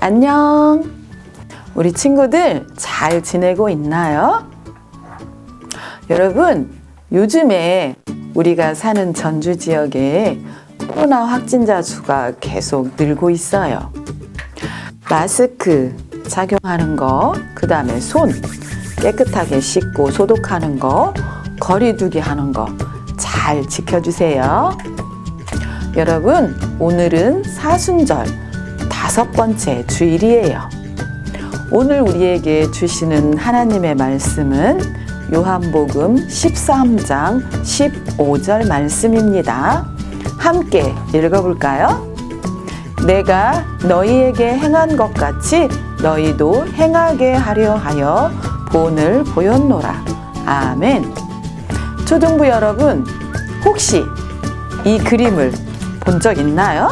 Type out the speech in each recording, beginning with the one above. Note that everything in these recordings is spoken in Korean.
안녕. 우리 친구들 잘 지내고 있나요? 여러분, 요즘에 우리가 사는 전주 지역에 코로나 확진자 수가 계속 늘고 있어요. 마스크 착용하는 거, 그 다음에 손 깨끗하게 씻고 소독하는 거, 거리 두기 하는 거 잘 지켜주세요. 여러분, 오늘은 사순절 5번째 주일이에요. 오늘 우리에게 주시는 하나님의 말씀은 요한복음 13장 15절 말씀입니다. 함께 읽어볼까요? 내가 너희에게 행한 것 같이 너희도 행하게 하려 하여 본을 보였노라. 아멘. 초등부 여러분, 혹시 이 그림을 본 적 있나요?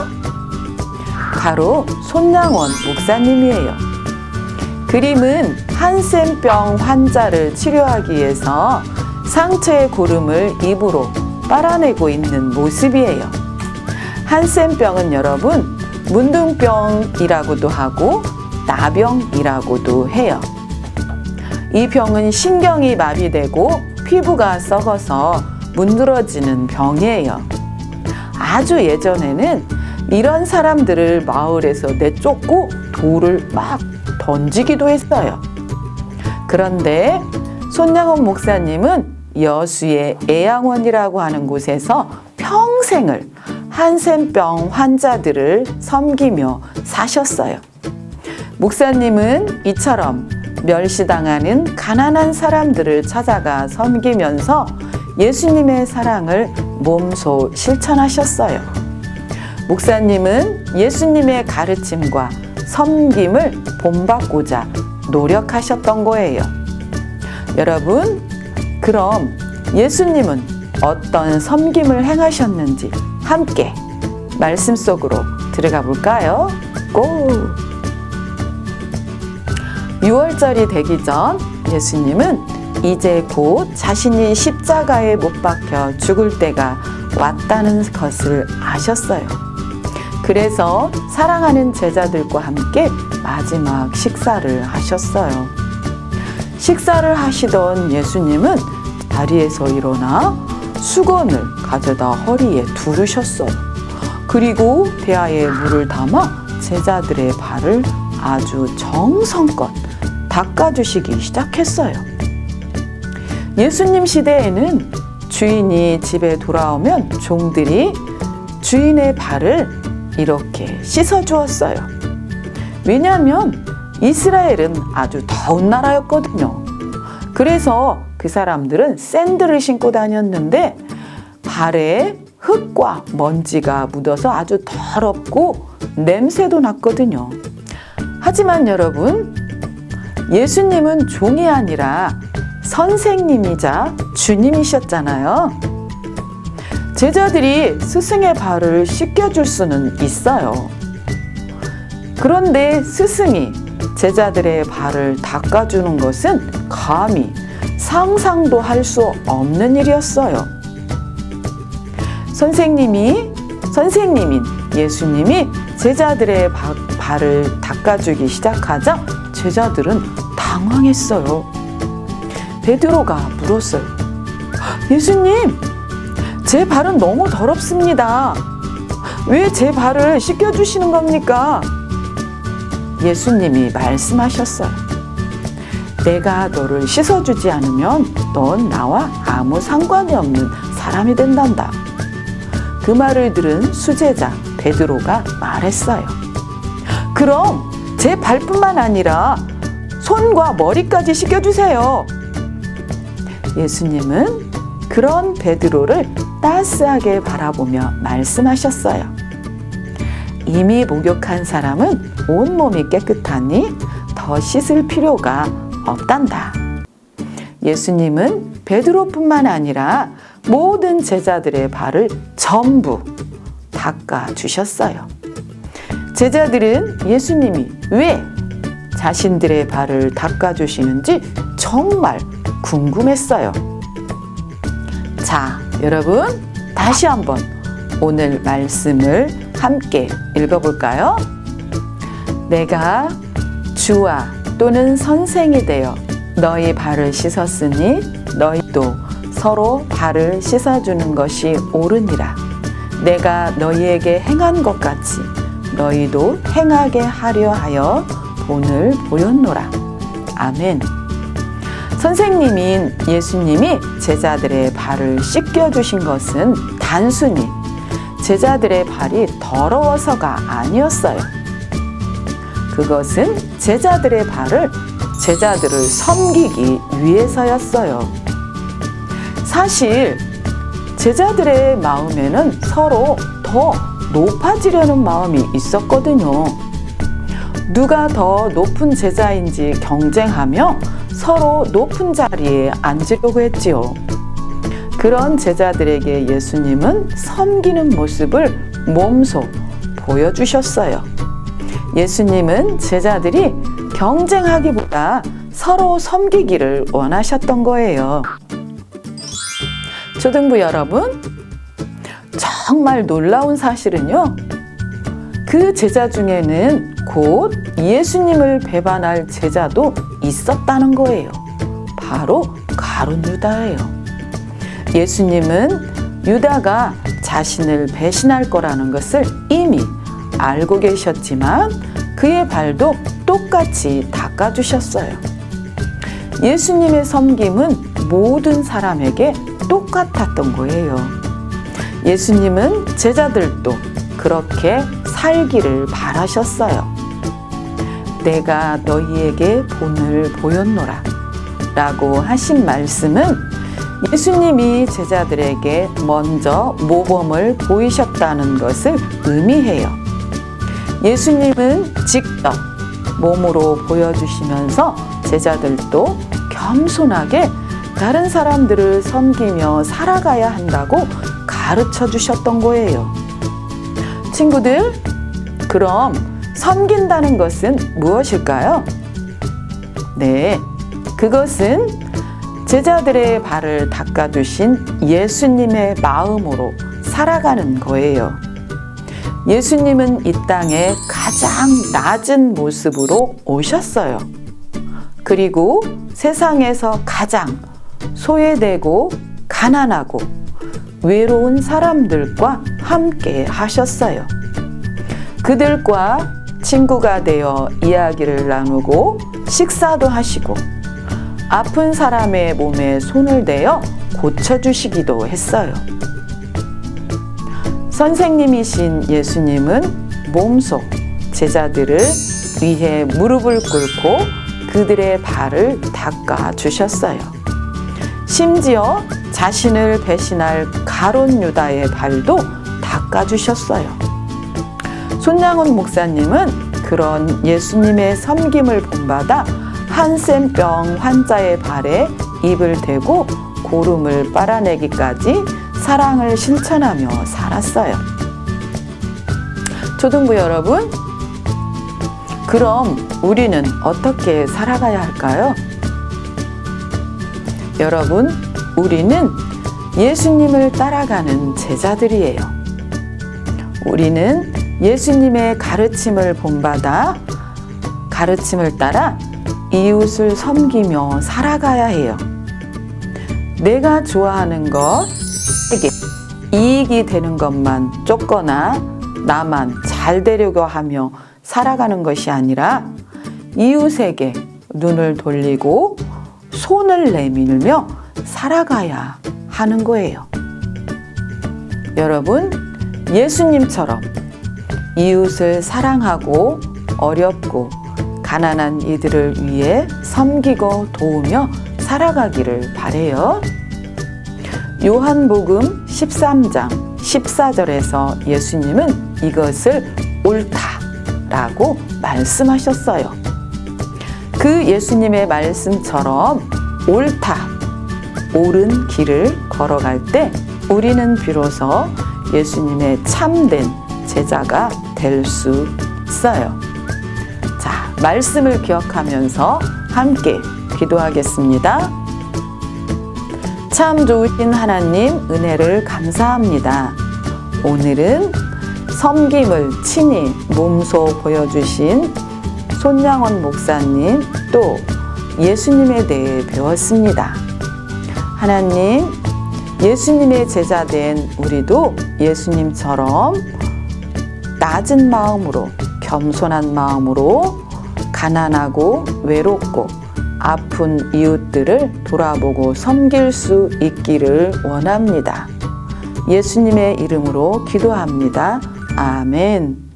바로 손양원 목사님이에요. 그림은 한센병 환자를 치료하기 위해서 상처의 고름을 입으로 빨아내고 있는 모습이에요. 한센병은 여러분, 문둥병이라고도 하고 나병이라고도 해요. 이 병은 신경이 마비되고 피부가 썩어서 문드러지는 병이에요. 아주 예전에는 이런 사람들을 마을에서 내쫓고 돌을 막 던지기도 했어요. 그런데 손양원 목사님은 여수의 애양원이라고 하는 곳에서 평생을 한센병 환자들을 섬기며 사셨어요. 목사님은 이처럼 멸시당하는 가난한 사람들을 찾아가 섬기면서 예수님의 사랑을 몸소 실천하셨어요. 목사님은 예수님의 가르침과 섬김을 본받고자 노력하셨던 거예요. 여러분, 그럼 예수님은 어떤 섬김을 행하셨는지 함께 말씀 속으로 들어가 볼까요? 고! 6월절이 되기 전 예수님은 이제 곧 자신이 십자가에 못 박혀 죽을 때가 왔다는 것을 아셨어요. 그래서 사랑하는 제자들과 함께 마지막 식사를 하셨어요. 식사를 하시던 예수님은 자리에서 일어나 수건을 가져다 허리에 두르셨어요. 그리고 대야에 물을 담아 제자들의 발을 아주 정성껏 닦아주시기 시작했어요. 예수님 시대에는 주인이 집에 돌아오면 종들이 주인의 발을 이렇게 씻어주었어요. 왜냐하면 이스라엘은 아주 더운 나라였거든요. 그래서 그 사람들은 샌들을 신고 다녔는데 발에 흙과 먼지가 묻어서 아주 더럽고 냄새도 났거든요. 하지만 여러분, 예수님은 종이 아니라 선생님이자 주님이셨잖아요. 제자들이 스승의 발을 씻겨줄 수는 있어요. 그런데 스승이 제자들의 발을 닦아주는 것은 감히 상상도 할 수 없는 일이었어요. 선생님인 예수님이 제자들의 발을 닦아주기 시작하자 제자들은 당황했어요. 베드로가 물었어요. 예수님, 제 발은 너무 더럽습니다. 왜 제 발을 씻겨주시는 겁니까? 예수님이 말씀하셨어요. 내가 너를 씻어주지 않으면 넌 나와 아무 상관이 없는 사람이 된단다. 그 말을 들은 수제자 베드로가 말했어요. 그럼 제 발뿐만 아니라 손과 머리까지 씻겨주세요. 예수님은 그런 베드로를 따스하게 바라보며 말씀하셨어요. 이미 목욕한 사람은 온몸이 깨끗하니 더 씻을 필요가 없단다. 예수님은 베드로뿐만 아니라 모든 제자들의 발을 전부 닦아주셨어요. 제자들은 예수님이 왜 자신들의 발을 닦아주시는지 정말 궁금했어요. 자, 여러분, 다시 한번 오늘 말씀을 함께 읽어볼까요? 내가 주와 또는 선생이 되어 너희 발을 씻었으니 너희도 서로 발을 씻어주는 것이 옳으니라. 내가 너희에게 행한 것 같이 너희도 행하게 하려 하여 본을 보였노라. 아멘. 선생님인 예수님이 제자들의 발을 씻겨주신 것은 단순히 제자들의 발이 더러워서가 아니었어요. 그것은 제자들의 제자들을 섬기기 위해서였어요. 사실 제자들의 마음에는 서로 더 높아지려는 마음이 있었거든요. 누가 더 높은 제자인지 경쟁하며 서로 높은 자리에 앉으려고 했지요. 그런 제자들에게 예수님은 섬기는 모습을 몸소 보여주셨어요. 예수님은 제자들이 경쟁하기보다 서로 섬기기를 원하셨던 거예요. 초등부 여러분, 정말 놀라운 사실은요, 그 제자 중에는 곧 예수님을 배반할 제자도 있었다는 거예요. 바로 가룟 유다예요. 예수님은 유다가 자신을 배신할 거라는 것을 이미 알고 계셨지만 그의 발도 똑같이 닦아주셨어요. 예수님의 섬김은 모든 사람에게 똑같았던 거예요. 예수님은 제자들도 그렇게 살기를 바라셨어요. 내가 너희에게 본을 보였노라 라고 하신 말씀은 예수님이 제자들에게 먼저 모범을 보이셨다는 것을 의미해요. 예수님은 직접 몸으로 보여주시면서 제자들도 겸손하게 다른 사람들을 섬기며 살아가야 한다고 가르쳐 주셨던 거예요. 친구들, 그럼 섬긴다는 것은 무엇일까요? 네, 그것은 제자들의 발을 닦아주신 예수님의 마음으로 살아가는 거예요. 예수님은 이 땅에 가장 낮은 모습으로 오셨어요. 그리고 세상에서 가장 소외되고 가난하고 외로운 사람들과 함께 하셨어요. 그들과 친구가 되어 이야기를 나누고 식사도 하시고 아픈 사람의 몸에 손을 대어 고쳐주시기도 했어요. 선생님이신 예수님은 몸소 제자들을 위해 무릎을 꿇고 그들의 발을 닦아 주셨어요. 심지어 자신을 배신할 가룟 유다의 발도 닦아 주셨어요. 손양훈 목사님은 그런 예수님의 섬김을 본받아 한센병 환자의 발에 입을 대고 고름을 빨아내기까지 사랑을 실천하며 살았어요. 초등부 여러분, 그럼 우리는 어떻게 살아가야 할까요? 여러분, 우리는 예수님을 따라가는 제자들이에요. 우리는 예수님의 가르침을 본받아 가르침을 따라 이웃을 섬기며 살아가야 해요. 내가 좋아하는 것에게 이익이 되는 것만 쫓거나 나만 잘 되려고 하며 살아가는 것이 아니라 이웃에게 눈을 돌리고 손을 내밀며 살아가야 하는 거예요. 여러분, 예수님처럼 이웃을 사랑하고 어렵고 가난한 이들을 위해 섬기고 도우며 살아가기를 바래요. 요한복음 13장 14절에서 예수님은 이것을 옳다라고 말씀하셨어요. 그 예수님의 말씀처럼 옳다, 옳은 길을 걸어갈 때 우리는 비로소 예수님의 참된 제자가 될 수 있어요. 자, 말씀을 기억하면서 함께 기도하겠습니다. 참 좋으신 하나님, 은혜를 감사합니다. 오늘은 섬김을 친히 몸소 보여주신 손양원 목사님 또 예수님에 대해 배웠습니다. 하나님, 예수님의 제자된 우리도 예수님처럼 낮은 마음으로, 겸손한 마음으로 가난하고 외롭고 아픈 이웃들을 돌아보고 섬길 수 있기를 원합니다. 예수님의 이름으로 기도합니다. 아멘.